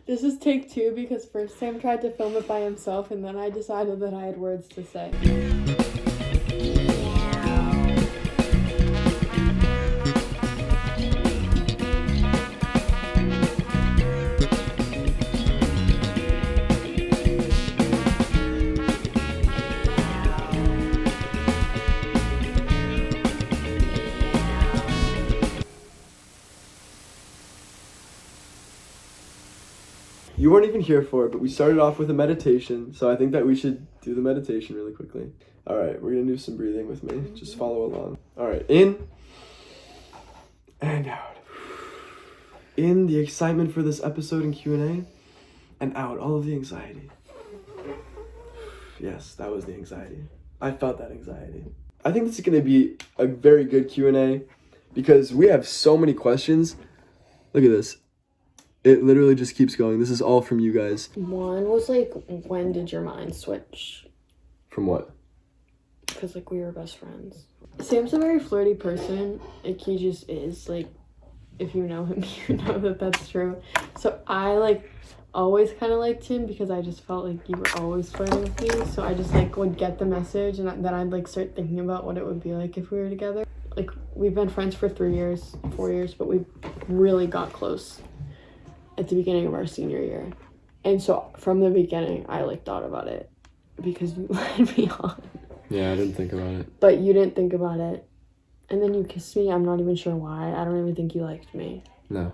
This is take 2 because first Sam tried to film it by himself and then I decided that I had words to say. You weren't even here for it, but we started off with a meditation, so I think that we should do the meditation really quickly. All right, we're gonna do some breathing with me. Just follow along. All right, in and out. In the excitement for this episode and Q&A, and out all of the anxiety. Yes, that was the anxiety. I felt that anxiety. I think this is gonna be a very good Q&A because we have so many questions. Look at this. It literally just keeps going. This is all from you guys. One was like, when did your mind switch? From what? Because like we were best friends. Sam's a very flirty person. Like he just is. Like if you know him, you know that that's true. So I like always kind of liked him because I just felt like you were always flirting with me. So I just like would get the message and then I'd like start thinking about what it would be like if we were together. Like we've been friends for 4 years, but we really got close at the beginning of our senior year. And so from the beginning, I like thought about it because you led me on. Yeah, I didn't think about it. But you didn't think about it. And then you kissed me. I'm not even sure why. I don't even think you liked me. No.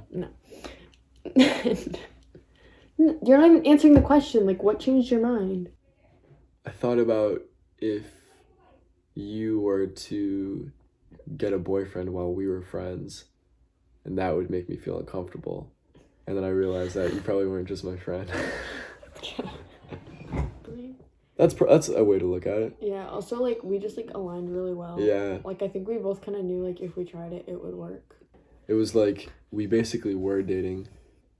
You're not even answering the question. Like, what changed your mind? I thought about if you were to get a boyfriend while we were friends, and that would make me feel uncomfortable. And then I realized that you probably weren't just my friend. That's a way to look at it. Yeah, also, like, we just, like, aligned really well. Yeah. Like, I think we both kind of knew, like, if we tried it, it would work. It was like, we basically were dating,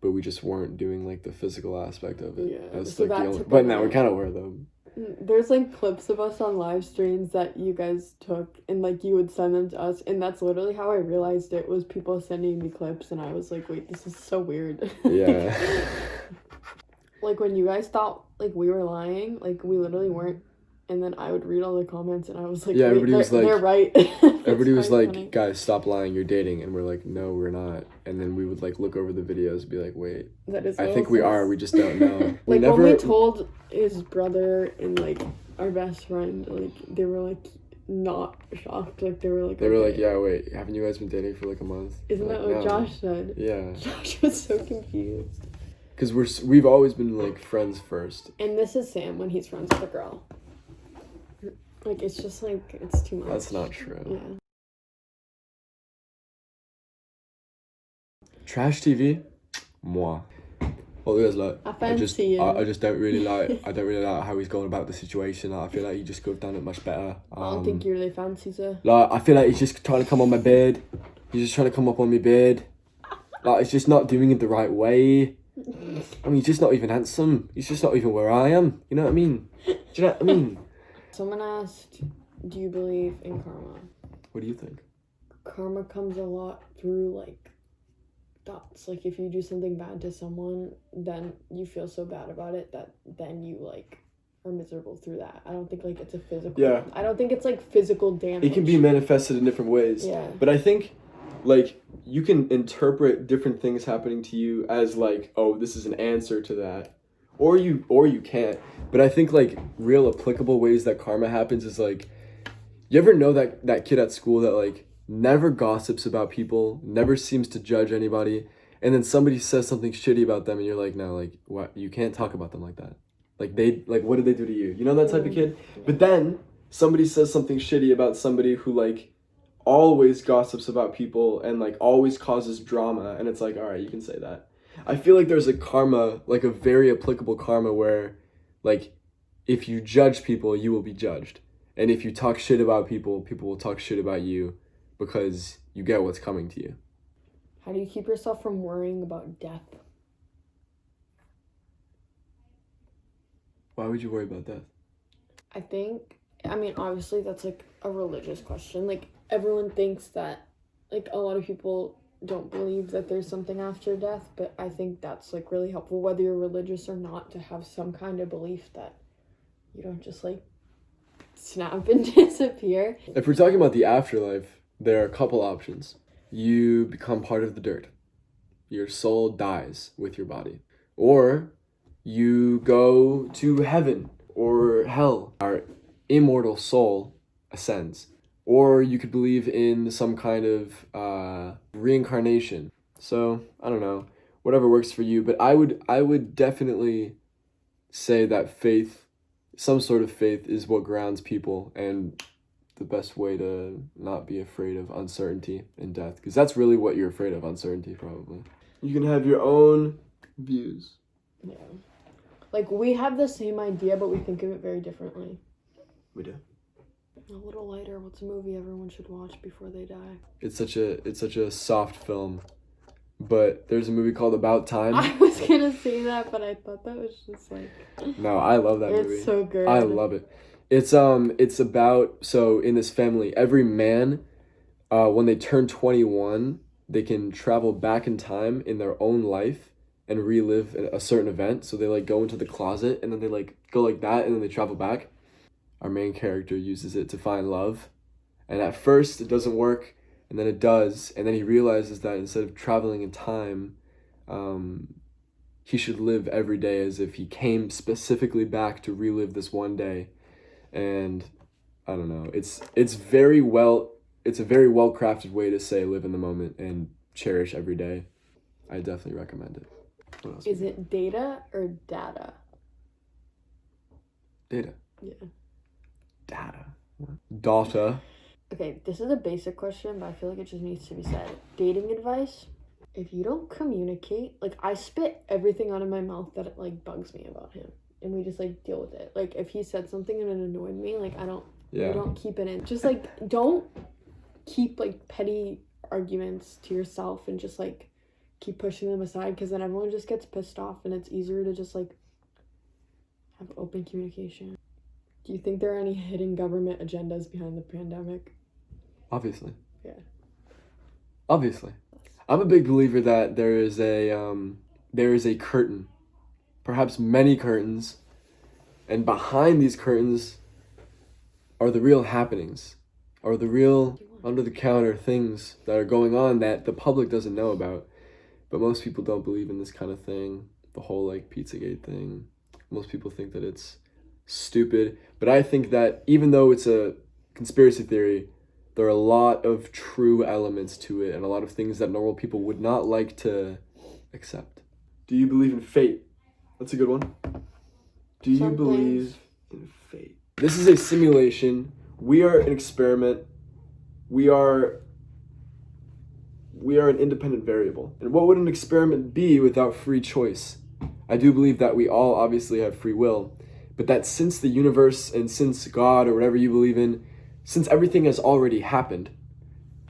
but we just weren't doing, like, the physical aspect of it. Yeah. That's, So like, that's but now we kind of were, though. There's, like, clips of us on live streams that you guys took, and, like, you would send them to us, and that's literally how I realized it was people sending me clips, and I was like, wait, this is so weird. Yeah. Like, when you guys thought, like, we were lying, like, we literally weren't, and then I would read all the comments, and I was like, yeah, wait, everybody was like, they're right. Everybody was like, funny. guys, stop lying, you're dating, and we're like, no, we're not. And then we would, like, look over the videos and be like, wait, That is I think we are, we just don't know. Like, when we told his brother and, like, our best friend, like, they were, like, not shocked. Like, they were like, yeah, wait, haven't you guys been dating for, like, a month? Isn't like, that what no. Josh said? Yeah. Josh was so confused. Because we've always been, like, friends first. And this is Sam when he's friends with a girl. Like, it's just, like, it's too much. That's not true. Yeah. Trash TV? Moi. Well, there's like, I fancy you. I just don't really like, I don't really like how he's going about the situation. Like, I feel like he just could have done it much better. I don't think he really fancies her. Like, I feel like he's just trying to come on my bed. He's just trying to come up on my bed. Like, he's just not doing it the right way. I mean, he's just not even handsome. He's just not even where I am. You know what I mean? Do you know what I mean? Someone asked, do you believe in karma? What do you think? Karma comes a lot through, like, thoughts. Like, if you do something bad to someone, then you feel so bad about it that then you, like, are miserable through that. I don't think, like, it's a physical... Yeah. I don't think it's, like, physical damage. It can be manifested in different ways. Yeah. But I think, like, you can interpret different things happening to you as, like, oh, this is an answer to that. Or you can't. But I think, like, real applicable ways that karma happens is, like, you ever know that kid at school that, like, never gossips about people, never seems to judge anybody, and then somebody says something shitty about them, and you're like, no, like, what? You can't talk about them like that. Like, what did they do to you? You know that type of kid? But then somebody says something shitty about somebody who, like, always gossips about people and, like, always causes drama, and it's like, all right, you can say that. I feel like there's a karma, like, a very applicable karma where, like, if you judge people, you will be judged. And if you talk shit about people, people will talk shit about you because you get what's coming to you. How do you keep yourself from worrying about death? Why would you worry about death? I mean, obviously that's, like, a religious question. Like, everyone thinks that, like, a lot of people don't believe that there's something after death, but I think that's like really helpful, whether you're religious or not, to have some kind of belief that you don't just like snap and disappear. If we're talking about the afterlife, there are a couple options. You become part of the dirt. Your soul dies with your body. Or you go to heaven or hell. Our immortal soul ascends. Or you could believe in some kind of reincarnation. So, I don't know, whatever works for you. But I would definitely say that faith, some sort of faith, is what grounds people and the best way to not be afraid of uncertainty and death. Because that's really what you're afraid of, uncertainty, probably. You can have your own views. Yeah. Like, we have the same idea, but we think of it very differently. We do. A little lighter. What's a movie everyone should watch before they die? It's such a soft film, but there's a movie called About Time. I was gonna say that, but I thought that was just like. No, I love that movie. It's so good. I love it. It's about, so in this family, every man, when they turn 21, they can travel back in time in their own life and relive a certain event. So they like go into the closet and then they like go like that and then they travel back. Our main character uses it to find love. And at first it doesn't work, and then it does. And then he realizes that instead of traveling in time, he should live every day as if he came specifically back to relive this one day. And I don't know, it's a very well crafted way to say live in the moment and cherish every day. I definitely recommend it. What else? Is it data or data? Data. Yeah. Data. Data. Okay, this is a basic question, but I feel like it just needs to be said. Dating advice: if you don't communicate, like, I spit everything out of my mouth that it like bugs me about him, and we just like deal with it. Like, if he said something and it annoyed me, like, I don't keep it in. Just like, don't keep like petty arguments to yourself and just like keep pushing them aside, because then everyone just gets pissed off, and it's easier to just like have open communication. Do you think there are any hidden government agendas behind the pandemic? Obviously. Yeah. Obviously. I'm a big believer that there is a curtain, perhaps many curtains, and behind these curtains are the real happenings, or the real under-the-counter things that are going on that the public doesn't know about. But most people don't believe in this kind of thing, the whole like Pizzagate thing. Most people think that it's stupid, but I think that even though it's a conspiracy theory, there are a lot of true elements to it and a lot of things that normal people would not like to accept. Do you believe in fate? That's a good one. Do you believe in fate? This is a simulation. We are an experiment. We are an independent variable. And what would an experiment be without free choice? I do believe that we all obviously have free will, but that since the universe and since God or whatever you believe in, since everything has already happened,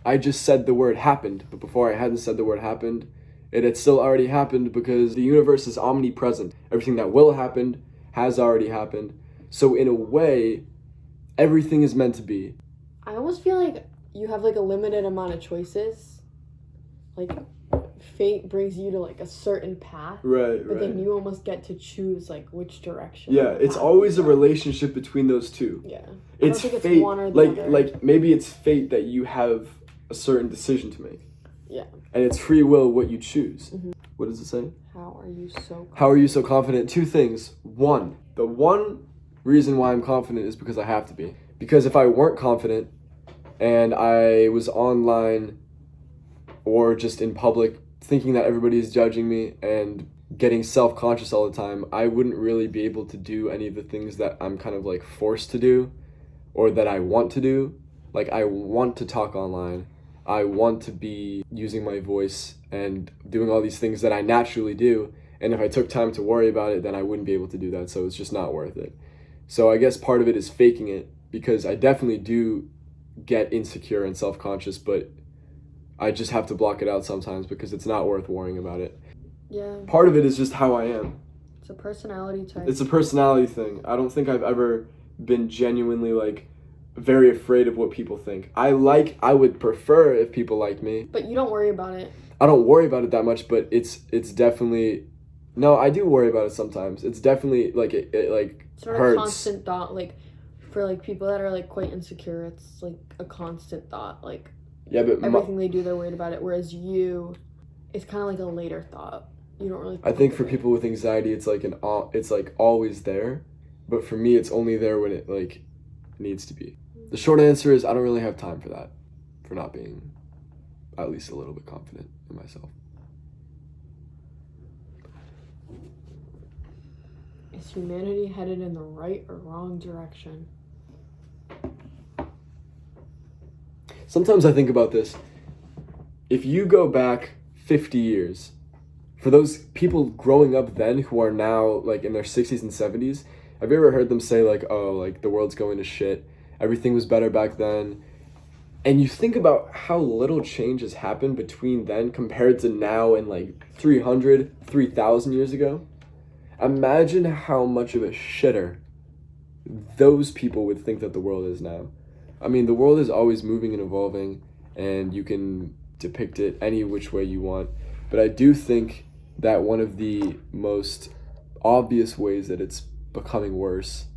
I just said the word happened, but before I hadn't said the word happened, it had still already happened because the universe is omnipresent. Everything that will happen has already happened. So in a way, everything is meant to be. I almost feel like you have like a limited amount of choices. Like, fate brings you to like a certain path, but then you almost get to choose like which direction. Yeah, it's always a relationship between those two. Yeah, it's fate. It's one or the other. Like maybe it's fate that you have a certain decision to make. Yeah, and it's free will what you choose. Mm-hmm. What does it say? How are you so confident? How are you so confident? Two things. One, the one reason why I'm confident is because I have to be. Because if I weren't confident and I was online or just in public thinking that everybody's judging me and getting self-conscious all the time, I wouldn't really be able to do any of the things that I'm kind of like forced to do or that I want to do. Like, I want to talk online. I want to be using my voice and doing all these things that I naturally do. And if I took time to worry about it, then I wouldn't be able to do that. So it's just not worth it. So I guess part of it is faking it, because I definitely do get insecure and self-conscious, but I just have to block it out sometimes because it's not worth worrying about it. Yeah. Part of it is just how I am. It's a personality type. It's a personality thing. I don't think I've ever been genuinely like very afraid of what people think. I would prefer if people like me. But you don't worry about it. I don't worry about it that much, but it's definitely, no, I do worry about it sometimes. It's definitely like it like Sort of hurts. constant thought, like for like people that are like quite insecure, it's like a constant thought, like Yeah, but everything they do, they're worried about it. Whereas you, it's kind of like a later thought. You don't really. I think for people with anxiety, it's like it's like always there, but for me, it's only there when it like needs to be. The short answer is I don't really have time for that, for not being at least a little bit confident in myself. Is humanity headed in the right or wrong direction? Sometimes I think about this. If you go back 50 years, for those people growing up then who are now like in their 60s and 70s, have you ever heard them say like, oh, like the world's going to shit, everything was better back then? And you think about how little change has happened between then compared to now and like 300, 3,000 years ago. Imagine how much of a shitter those people would think that the world is now. I mean, the world is always moving and evolving, and you can depict it any which way you want. But I do think that one of the most obvious ways that it's becoming worse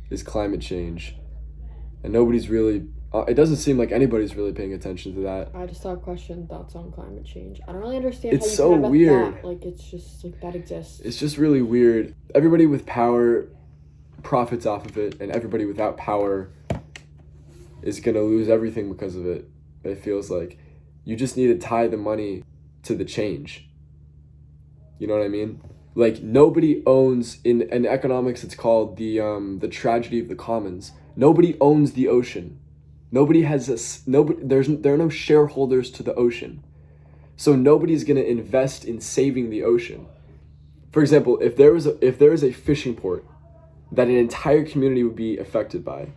is climate change. And nobody's really, it doesn't seem like anybody's really paying attention to that. I just have thoughts on climate change. I don't really understand It's how you so can have weird. that. Like, it's just, like, that exists. It's just really weird. Everybody with power profits off of it, and everybody without power is going to lose everything because of it. It feels like you just need to tie the money to the change. You know what I mean? Like, nobody owns, in economics it's called the tragedy of the commons. Nobody owns the ocean. Nobody has there are no shareholders to the ocean. So nobody's going to invest in saving the ocean. For example, if there is a fishing port that an entire community would be affected by,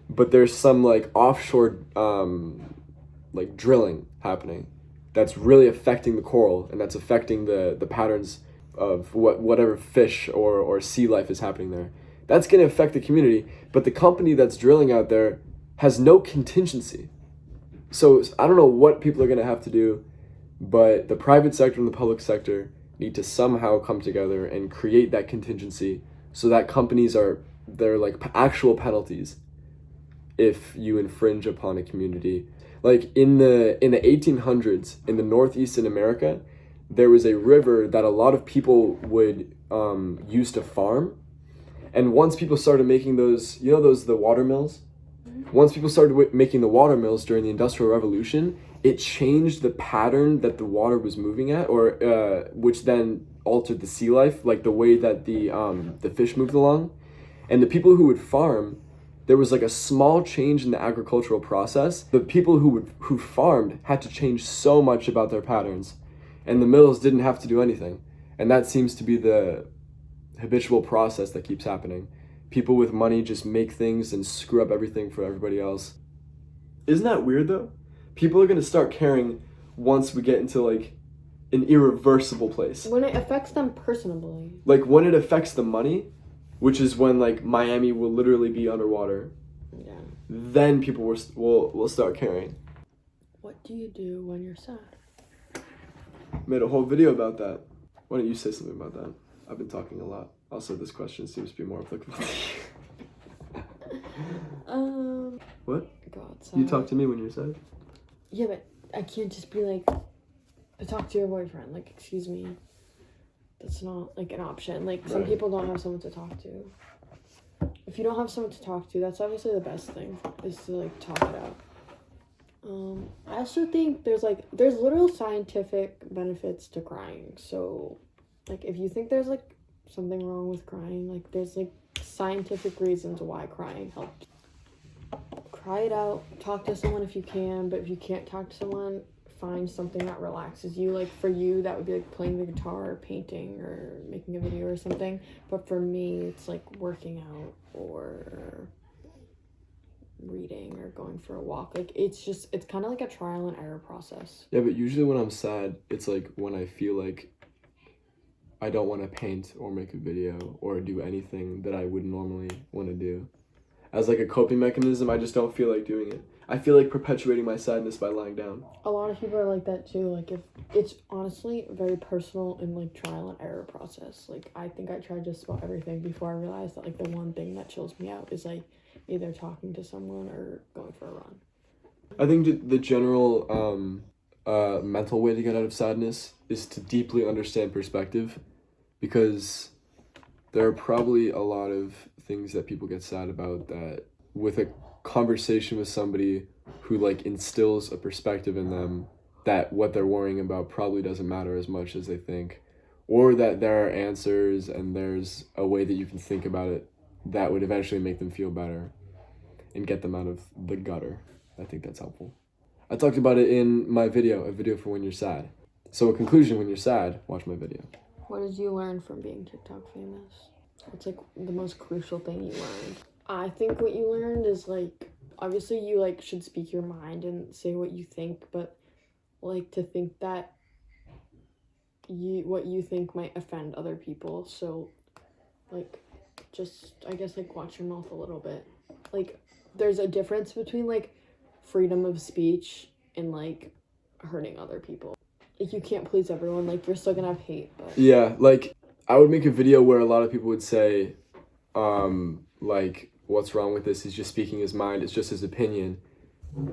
but there's some like offshore like drilling happening that's really affecting the coral, and that's affecting the patterns of whatever fish or sea life is happening there. That's going to affect the community, but the company that's drilling out there has no contingency. So I don't know what people are going to have to do, but the private sector and the public sector need to somehow come together and create that contingency so that they're like actual penalties if you infringe upon a community. Like in the 1800s in the Northeast in America, there was a river that a lot of people would use to farm. And once people started making those, the water mills? Once people started making the water mills during the Industrial Revolution, it changed the pattern that the water was moving at, or which then altered the sea life, like the way that the fish moved along. And the people who would farm, there was like a small change in the agricultural process. The people who farmed had to change so much about their patterns, and the mills didn't have to do anything. And that seems to be the habitual process that keeps happening. People with money just make things and screw up everything for everybody else. Isn't that weird though? People are gonna start caring once we get into like an irreversible place. When it affects them personally. Like when it affects the money, which is when like Miami will literally be underwater. Yeah. Then people will start caring. What do you do when you're sad? Made a whole video about that. Why don't you say something about that? I've been talking a lot. Also, this question seems to be more applicable to you. What? God, sad. You talk to me when you're sad? Yeah, but I can't just be like, talk to your boyfriend. Like, excuse me. That's not like an option. Like, some people don't have someone to talk to. If you don't have someone to talk to, that's obviously the best thing, is to like talk it out. I also think there's literal scientific benefits to crying. So, like, if you think there's like something wrong with crying, like there's like scientific reasons why crying helps. Cry it out, talk to someone if you can, but if you can't talk to someone, find something that relaxes you. Like for you, that would be like playing the guitar or painting or making a video or something. But for me, it's like working out or reading or going for a walk. Like it's kind of like a trial and error process. Yeah, but usually when I'm sad, it's like when I feel like I don't want to paint or make a video or do anything that I would normally want to do. As like a coping mechanism, I just don't feel like doing it. I feel like perpetuating my sadness by lying down. A lot of people are like that too. Like, if it's honestly very personal and like trial and error process. Like, I think I tried just about everything before I realized that like the one thing that chills me out is like either talking to someone or going for a run. I think the general mental way to get out of sadness is to deeply understand perspective, because there are probably a lot of things that people get sad about that with a conversation with somebody who like instills a perspective in them that what they're worrying about probably doesn't matter as much as they think, or that there are answers and there's a way that you can think about it that would eventually make them feel better and get them out of the gutter. I think that's helpful. I talked about it in my video, a video for when you're sad. So a conclusion: when you're sad, watch my video. What did you learn from being TikTok famous? What's like the most crucial thing you learned? I think what you learned is like, obviously you like should speak your mind and say what you think, but like to think that what you think might offend other people. So like, just, I guess, like watch your mouth a little bit. Like, there's a difference between like freedom of speech and like hurting other people. Like, you can't please everyone. Like, you're still gonna have hate, but Yeah, like I would make a video where a lot of people would say, like, what's wrong with this? He's just speaking his mind. It's just his opinion.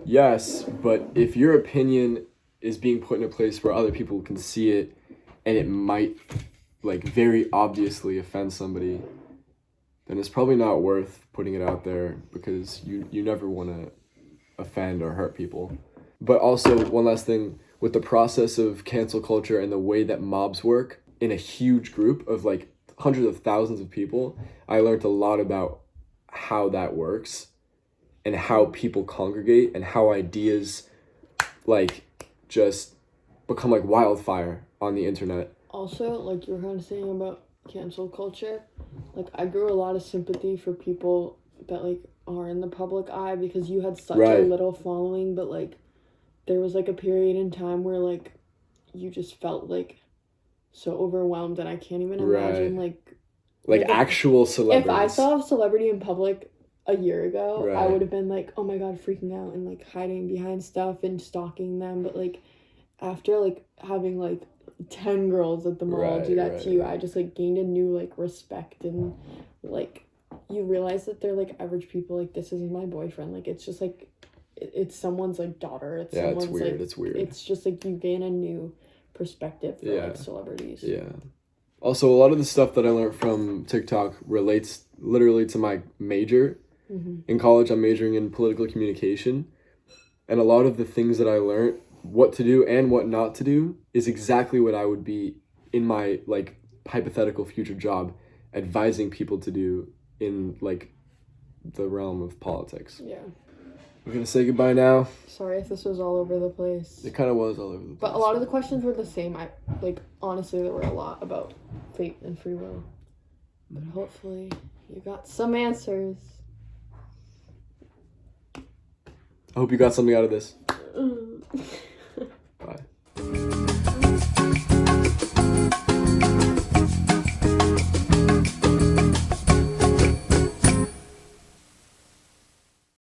Yes, but if your opinion is being put in a place where other people can see it and it might like very obviously offend somebody, then it's probably not worth putting it out there, because you never want to offend or hurt people. But also, one last thing, with the process of cancel culture and the way that mobs work in a huge group of like hundreds of thousands of people, I learned a lot about how that works and how people congregate and how ideas like just become like wildfire on the internet. also, like you were kind of saying about cancel culture, like I grew a lot of sympathy for people that like are in the public eye, because you had such a Right. little following, but like there was like a period in time where like you just felt like so overwhelmed, and I can't even imagine Like Like, actual celebrities. if I saw a celebrity in public a year ago, I Right. would have been like, oh my god, freaking out and like hiding behind stuff and stalking them. But like after like having like 10 girls at the mall do that to you, I just like gained a new like respect, and like you realize that they're like average people. Like, this isn't my boyfriend. Like, it's just like it's someone's like daughter. It's Yeah, someone's it's weird. like, It's weird. it's just like you gain a new perspective for Yeah. like celebrities. Yeah. Also, a lot of the stuff that I learned from TikTok relates literally to my major. Mm-hmm. In college, I'm majoring in political communication. And a lot of the things that I learned, what to do and what not to do, is exactly what I would be in my, like, hypothetical future job advising people to do in, like, the realm of politics. Yeah. We're going to say goodbye now. Sorry if this was all over the place. It kind of was all over the place. But a lot of the questions were the same. Honestly, there were a lot about fate and free will. But hopefully you got some answers. I hope you got something out of this.